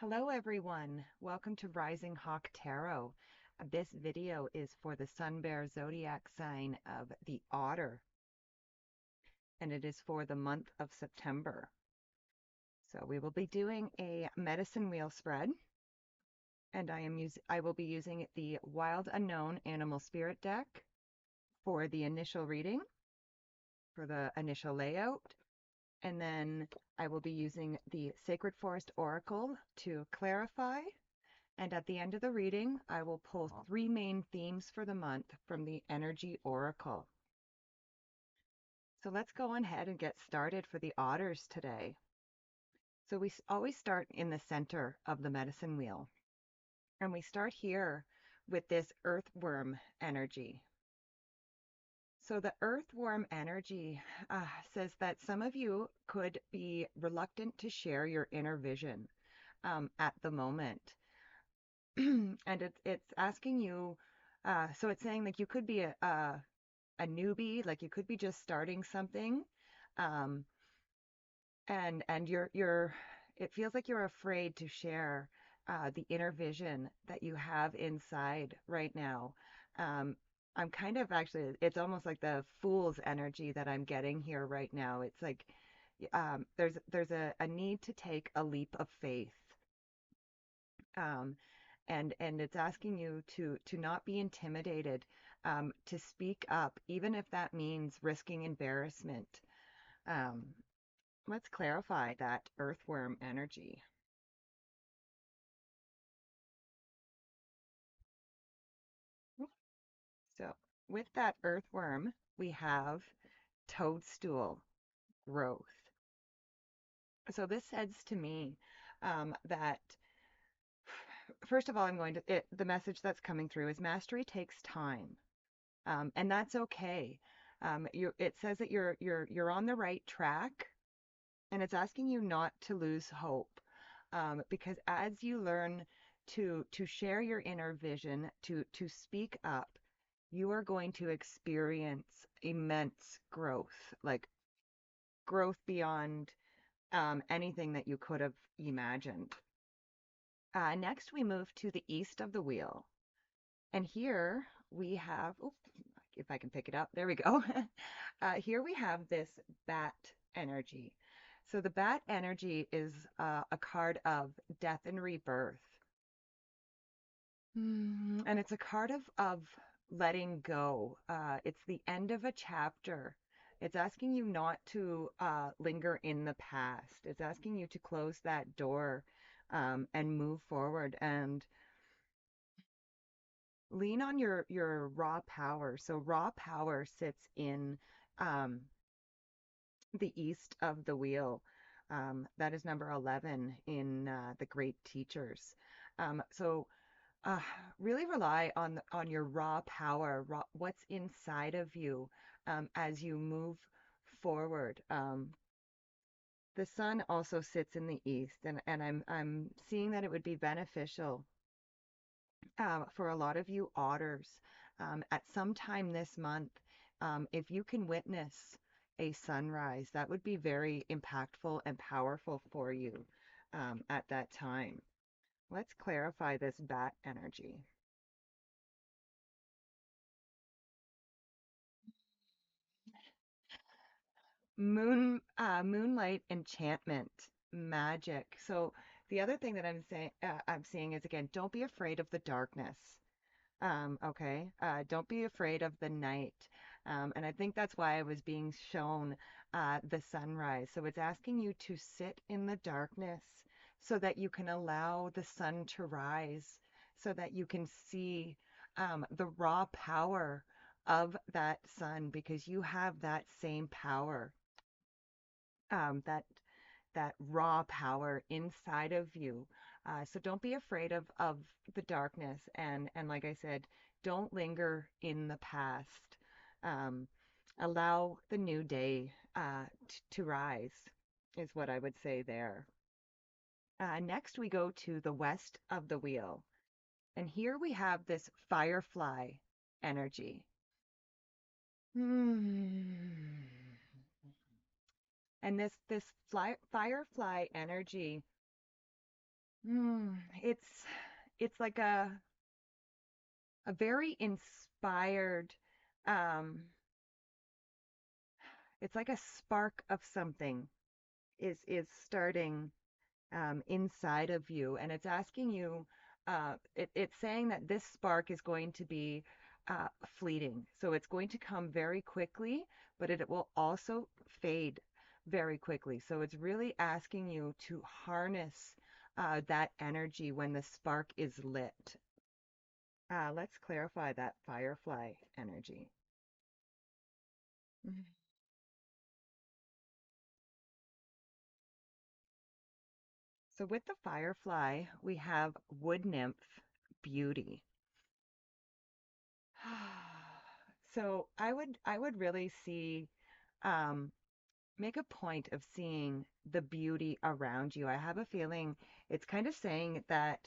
Hello everyone, welcome to Rising Hawk Tarot. This video is for the Sun Bear Zodiac sign of the Otter, and it is for the month of September. So we will be doing a medicine wheel spread, and I will be using the Wild Unknown Animal Spirit deck for the initial reading, for the initial layout, and then I will be using the Sacred Forest Oracle to clarify. And at the end of the reading, I will pull 3 main themes for the month from the Energy Oracle. So let's go ahead and get started for the otters today. So we always start in the center of the medicine wheel. And we start here with this earthworm energy. So the earthworm energy says that some of you could be reluctant to share your inner vision at the moment. And it's asking you, so it's saying like you could be a newbie, like you could be just starting something, um, and it feels like you're afraid to share the inner vision that you have inside right now. Um, I'm kind of actually, it's almost like the fool's energy that I'm getting here right now. It's like there's a need to take a leap of faith. Um, and it's asking you to not be intimidated, to speak up, even if that means risking embarrassment. Um, let's clarify that earthworm energy. So with that earthworm, we have toadstool growth. So this says to me that first of all, the message that's coming through is mastery takes time. And that's okay. It says that you're on the right track, and it's asking you not to lose hope, because as you learn to share your inner vision, to speak up, you are going to experience immense growth, like growth beyond anything that you could have imagined. Next, we move to the east of the wheel. And here we have, oh, if I can pick it up, there we go. Here we have this bat energy. So the bat energy is a card of death and rebirth. And it's a card of letting go. It's the end of a chapter. It's asking you not to linger in the past. It's asking you to close that door, and move forward and lean on your raw power. So raw power sits in um, the east of the wheel. That is number 11 in the Great Teachers. So uh, really rely on your raw power, what's inside of you, as you move forward. The sun also sits in the east, and I'm seeing that it would be beneficial for a lot of you otters, at some time this month, if you can witness a sunrise, that would be very impactful and powerful for you at that time. Let's clarify this bat energy. Moonlight enchantment, magic. So the other thing that I'm seeing is, again, don't be afraid of the darkness. Okay. Don't be afraid of the night. And I think that's why I was being shown the sunrise. So it's asking you to sit in the darkness so that you can allow the sun to rise, so that you can see the raw power of that sun, because you have that same power, that raw power inside of you. So don't be afraid of the darkness. And like I said, don't linger in the past. Um, Allow the new day to rise, is what I would say there. Next, we go to the west of the wheel. And here we have this firefly energy. Hmm. And this firefly energy Mm, it's it's like a very inspired, um, it's like a spark of something is starting inside of you, and it's asking you. It's saying that this spark is going to be fleeting, so it's going to come very quickly, but it will also fade very quickly. So it's really asking you to harness that energy when the spark is lit. Let's clarify that firefly energy. Mhm. So with the firefly, we have wood nymph beauty. So I would really see um, make a point of seeing the beauty around you. I have a feeling it's kind of saying that.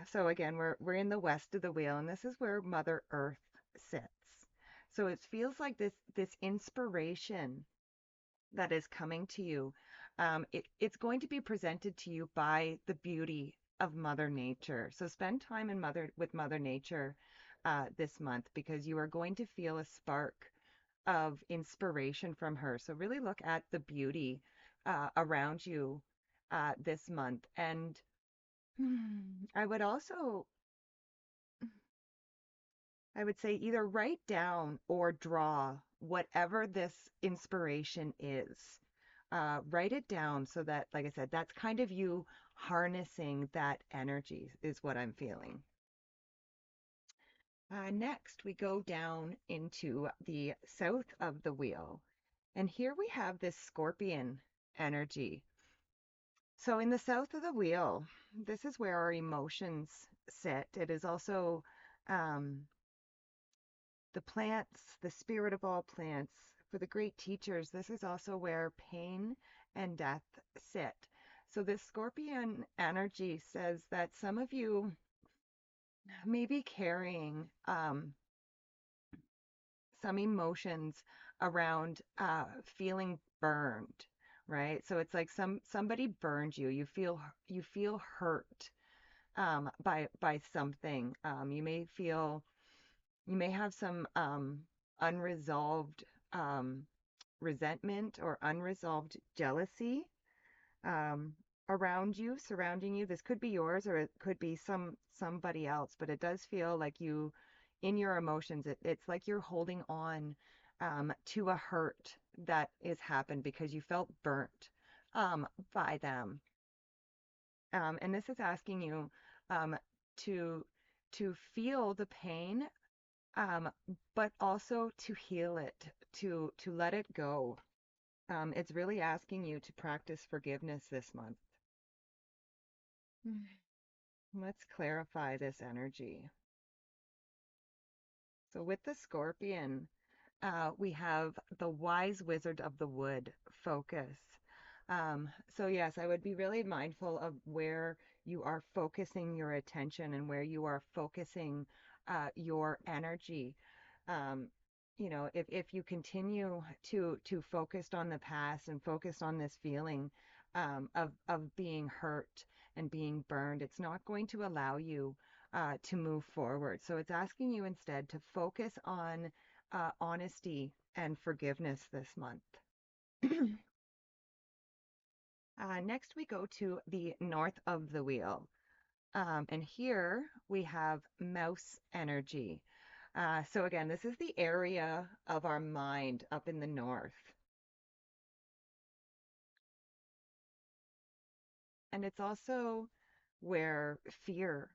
So again, we're in the west of the wheel, and this is where Mother Earth sits. So it feels like this inspiration that is coming to you. It's going to be presented to you by the beauty of Mother Nature. So spend time with Mother Nature this month, because you are going to feel a spark of inspiration from her. So really look at the beauty around you this month. And I would also, I would say, either write down or draw whatever this inspiration is. Write it down so that, like I said, that's kind of you harnessing that energy, is what I'm feeling. Next, we go down into the south of the wheel. And here we have this scorpion energy. So in the south of the wheel, this is where our emotions sit. It is also um, the plants, the spirit of all plants. For the great teachers, this is also where pain and death sit. So this scorpion energy says that some of you may be carrying some emotions around feeling burned, right? So it's like somebody burned you. You feel hurt by something. You may have some unresolved um, resentment or unresolved jealousy um, around you, surrounding you. This could be yours, or it could be somebody else, but it does feel like you, in your emotions, it's like you're holding on to a hurt that has happened because you felt burnt by them. And this is asking you um, to feel the pain, um, but also to heal it, to let it go. It's really asking you to practice forgiveness this month. Mm. Let's clarify this energy. So with the scorpion, we have the wise wizard of the wood focus. So yes, I would be really mindful of where you are focusing your attention and where you are focusing your energy. Um, if you continue to focus on the past and focus on this feeling of being hurt and being burned, it's not going to allow you to move forward. So it's asking you instead to focus on honesty and forgiveness this month. Next, we go to the north of the wheel. And here we have mouse energy. So again, this is the area of our mind up in the north. And it's also where fear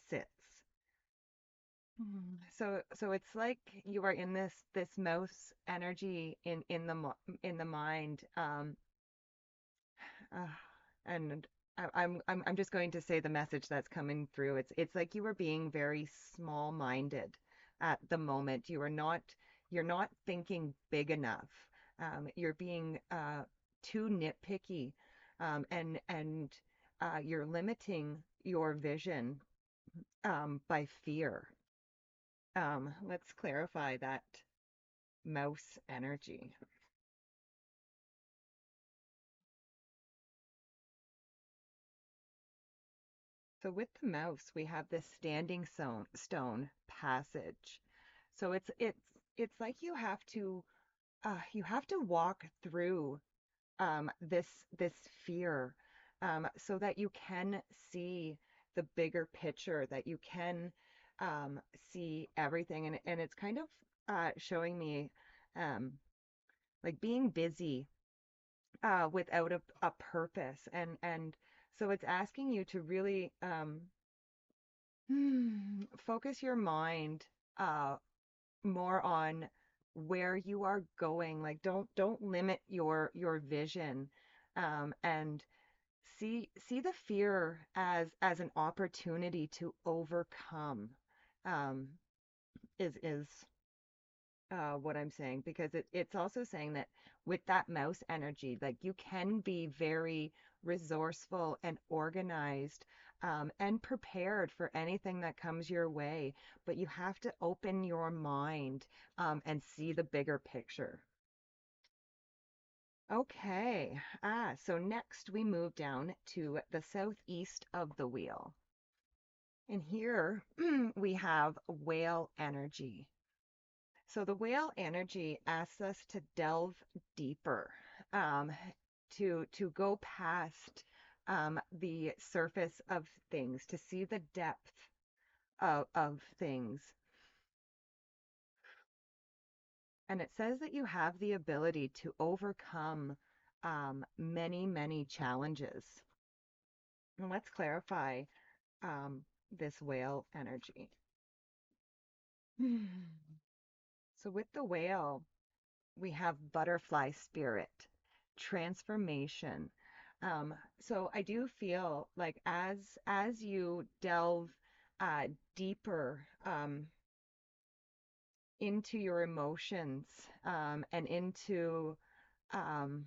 sits. So it's like you are in this mouse energy in the mind, uh, and I'm just going to say the message that's coming through. It's like you are being very small-minded at the moment. You're not thinking big enough. You're being too nitpicky, and you're limiting your vision by fear. Let's clarify that mouse energy. So with the mouse, we have this standing stone passage. So it's like you have to walk through this fear, so that you can see the bigger picture, that you can see everything, and it's kind of showing me um, like being busy without a purpose, and so it's asking you to really focus your mind uh, more on where you are going. Like don't limit your vision, and see the fear as an opportunity to overcome, um, is what I'm saying, because it's also saying that with that mouse energy, like you can be very resourceful and organized, and prepared for anything that comes your way, but you have to open your mind, and see the bigger picture. Okay, so next we move down to the southeast of the wheel. And here we have whale energy. So the whale energy asks us to delve deeper, um, to go past the surface of things, to see the depth of things. And it says that you have the ability to overcome many, many challenges. And let's clarify this whale energy. So with the whale, we have butterfly spirit, transformation. So I do feel like as you delve deeper into your emotions, and um,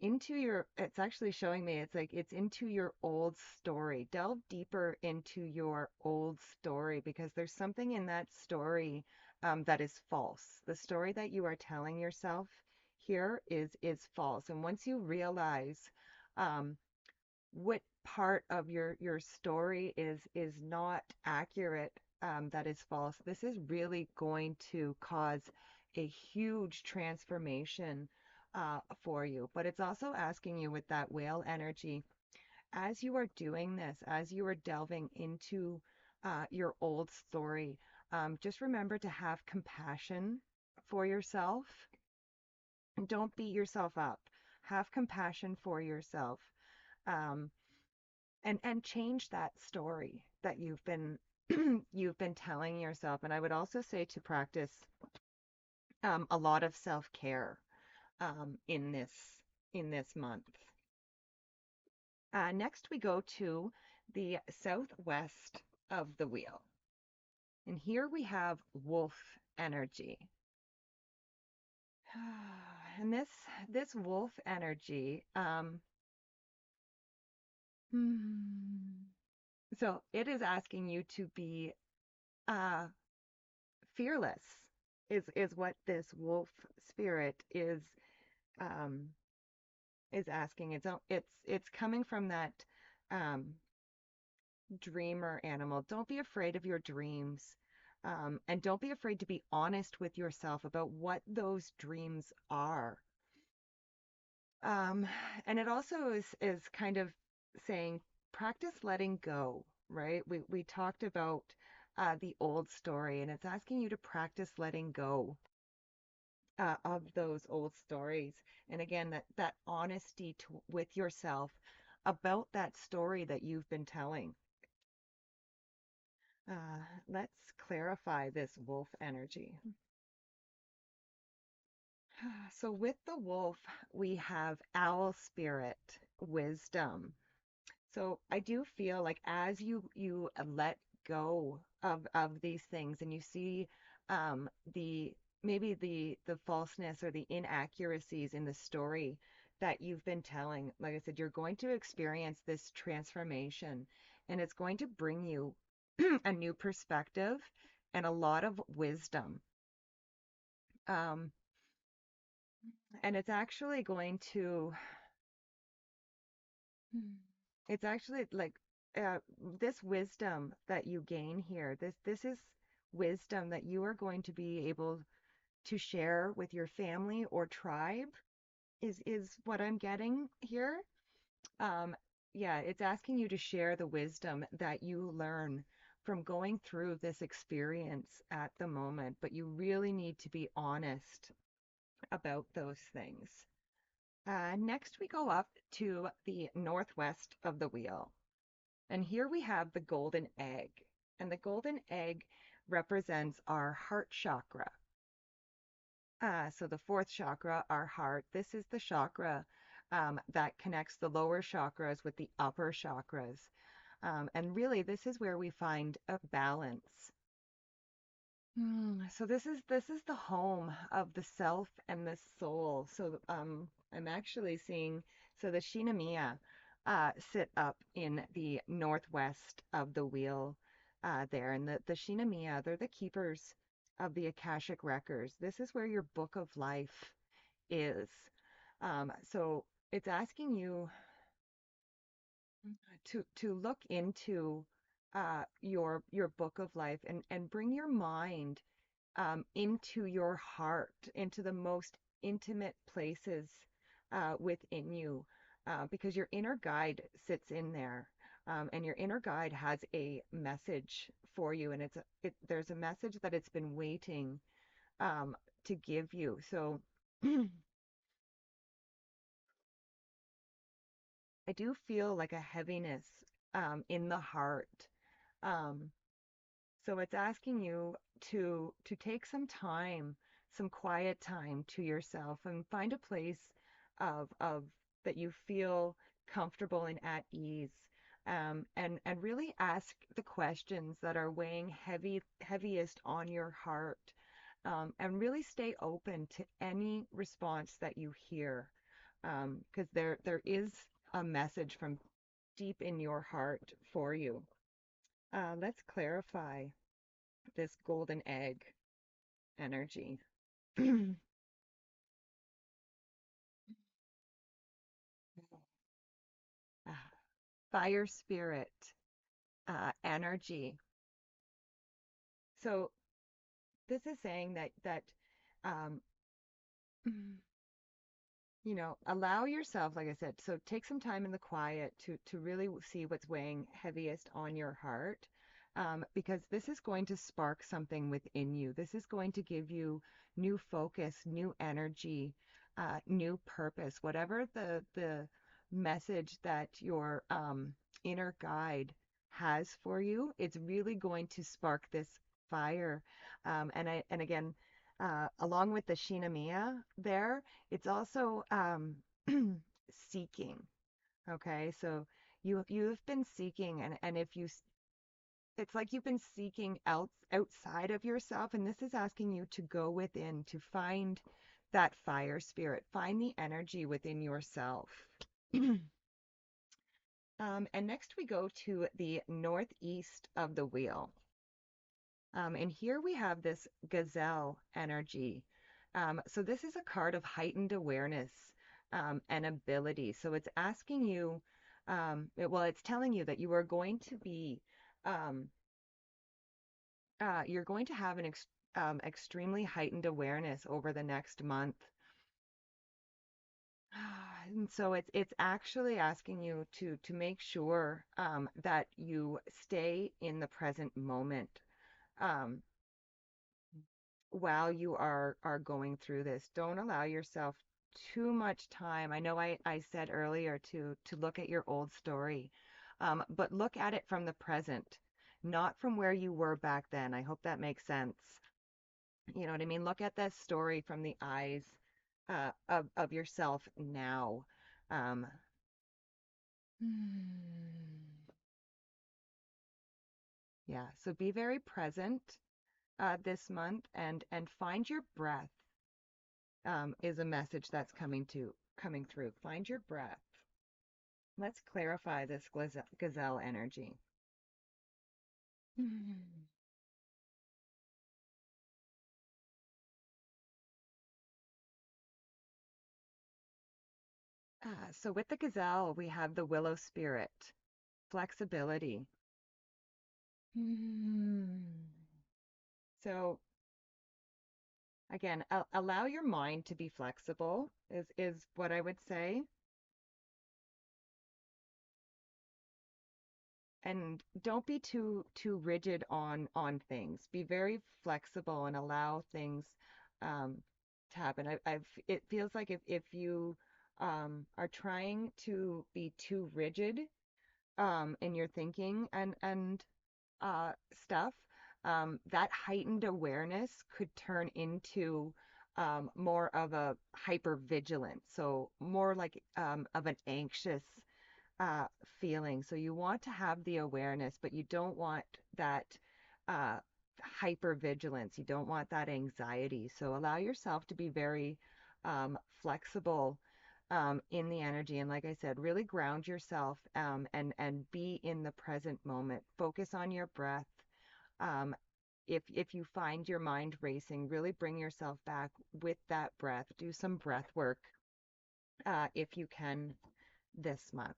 into your, it's actually showing me, it's like it's into your old story. Delve deeper into your old story, because there's something in that story that is false. The story that you are telling yourself here is false. And once you realize um, what part of your story is not accurate, that is false, this is really going to cause a huge transformation for you. But it's also asking you with that whale energy, as you are doing this, as you are delving into your old story, just remember to have compassion for yourself. Don't beat yourself up. Have compassion for yourself. Um, and change that story that you've been you've been telling yourself. And I would also say to practice a lot of self-care in this month. Next, we go to the southwest of the wheel, and here we have wolf energy. And this wolf energy, so it is asking you to be uh, fearless, is what this wolf spirit um is asking. It's coming from that um dreamer animal. Don't be afraid of your dreams. And don't be afraid to be honest with yourself about what those dreams are. Um, and it also is kind of saying practice letting go, right? We talked about the old story, and it's asking you to practice letting go of those old stories. And again, that honesty with yourself about that story that you've been telling. Let's clarify this wolf energy. So with the wolf, we have owl spirit, wisdom. So I do feel like as you let go of these things, and you see the maybe the falseness or the inaccuracies in the story that you've been telling, like I said, you're going to experience this transformation, and it's going to bring you a new perspective and a lot of wisdom. Um, and it's actually going to It's actually like uh, this wisdom that you gain here. This is wisdom that you are going to be able to share with your family or tribe is what I'm getting here. Um, yeah, it's asking you to share the wisdom that you learn from going through this experience at the moment, but you really need to be honest about those things. Next, we go up to the northwest of the wheel. And here we have the golden egg. And the golden egg represents our heart chakra. So the fourth chakra, our heart, this is the chakra that connects the lower chakras with the upper chakras. And really, this is where we find a balance. So this is the home of the self and the soul. So I'm actually seeing so the Shinamiya sit up in the northwest of the wheel there, and the Shinamiya, they're the keepers of the Akashic records. This is where your book of life is. So it's asking you to look into your book of life and bring your mind into your heart, into the most intimate places within you, because your inner guide sits in there, and your inner guide has a message for you, and there's a message that it's been waiting um, to give you. So I do feel like a heaviness in the heart. Um, So it's asking you to take some time, some quiet time to yourself and find a place of that you feel comfortable and at ease. And really ask the questions that are weighing heaviest on your heart. And really stay open to any response that you hear. Because there is a message from deep in your heart for you. Let's clarify this golden egg energy. Fire spirit energy. So this is saying that um, allow yourself, like I said, so take some time in the quiet to really see what's weighing heaviest on your heart, because this is going to spark something within you. This is going to give you new focus, new energy, new purpose, whatever the message that your inner guide has for you. It's really going to spark this fire, and again, along with the Shinamiya there, it's also seeking. Okay, so you've been seeking, and if you it's like you've been seeking outside of yourself, and this is asking you to go within to find that fire spirit, find the energy within yourself. And next we go to the northeast of the wheel. And here we have this gazelle energy. So this is a card of heightened awareness and ability. So it's asking you, well, it's telling you that you are going to be, um, you're going to have an extremely heightened awareness over the next month. And so it's actually asking you to make sure that you stay in the present moment. Um, while you are going through this. Don't allow yourself too much time. I know I said earlier to look at your old story, but look at it from the present, not from where you were back then. I hope that makes sense. You know what I mean? Look at that story from the eyes of yourself now. Um, yeah, so be very present this month and find your breath. Is a message that's coming through. Find your breath. Let's clarify this gazelle energy. So with the gazelle, we have the willow spirit, flexibility. Hmm. So again, allow your mind to be flexible is what I would say. And don't be too rigid on things. Be very flexible and allow things to happen. It feels like if you are trying to be too rigid in your thinking and stuff, that heightened awareness could turn into more of a hypervigilance, so more like of an anxious uh, feeling. So you want to have the awareness, but you don't want that uh, hypervigilance. You don't want that anxiety. So allow yourself to be very flexible in the energy. And like I said, really ground yourself and be in the present moment. Focus on your breath. Um, if you find your mind racing, really bring yourself back with that breath. Do some breath work if you can this month.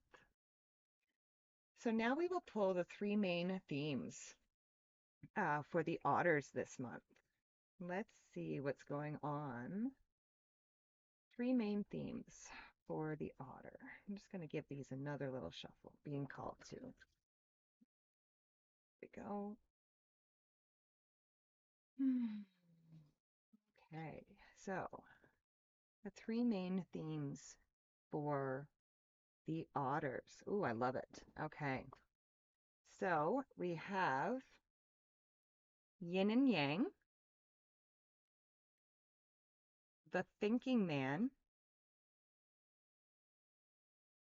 So now we will pull the three main themes for the otters this month. Let's see what's going on. Three main themes for the otter. I'm just going to give these another little shuffle, being called to. There we go. Okay, so the three main themes for the otters. Ooh, I love it. Okay, so we have yin and yang, the thinking man,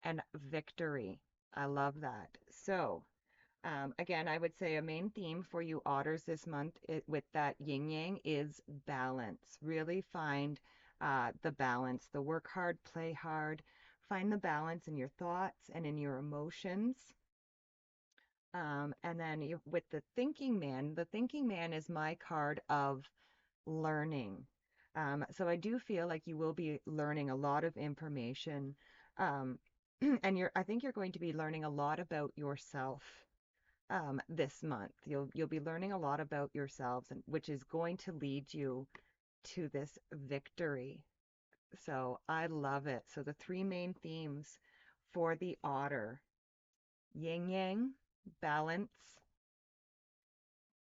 and victory. I love that. So, again, I would say a main theme for you otters this month with that yin yang is balance. Really find the balance, the work hard, play hard. Find the balance in your thoughts and in your emotions. And then with the thinking man is my card of learning. So I do feel like you will be learning a lot of information. Um, and I think you're going to be learning a lot about yourself this month. You'll be learning a lot about yourselves, and which is going to lead you to this victory. So I love it. So the three main themes for the otter: yin yang, balance,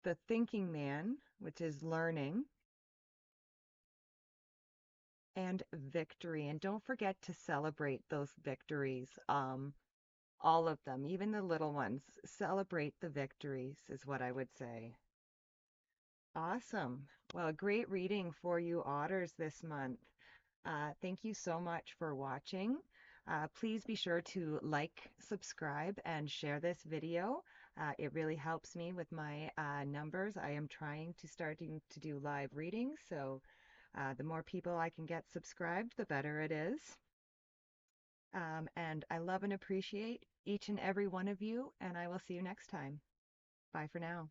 the thinking man, which is learning, and victory. And don't forget to celebrate those victories. All of them, even the little ones. Celebrate the victories, is what I would say. Awesome. Well, a great reading for you otters this month. Thank you so much for watching. Please be sure to like, subscribe, and share this video. It really helps me with my numbers. I am trying to starting to do live readings, so the more people I can get subscribed, the better it is. And I love and appreciate each and every one of you, and I will see you next time. Bye for now.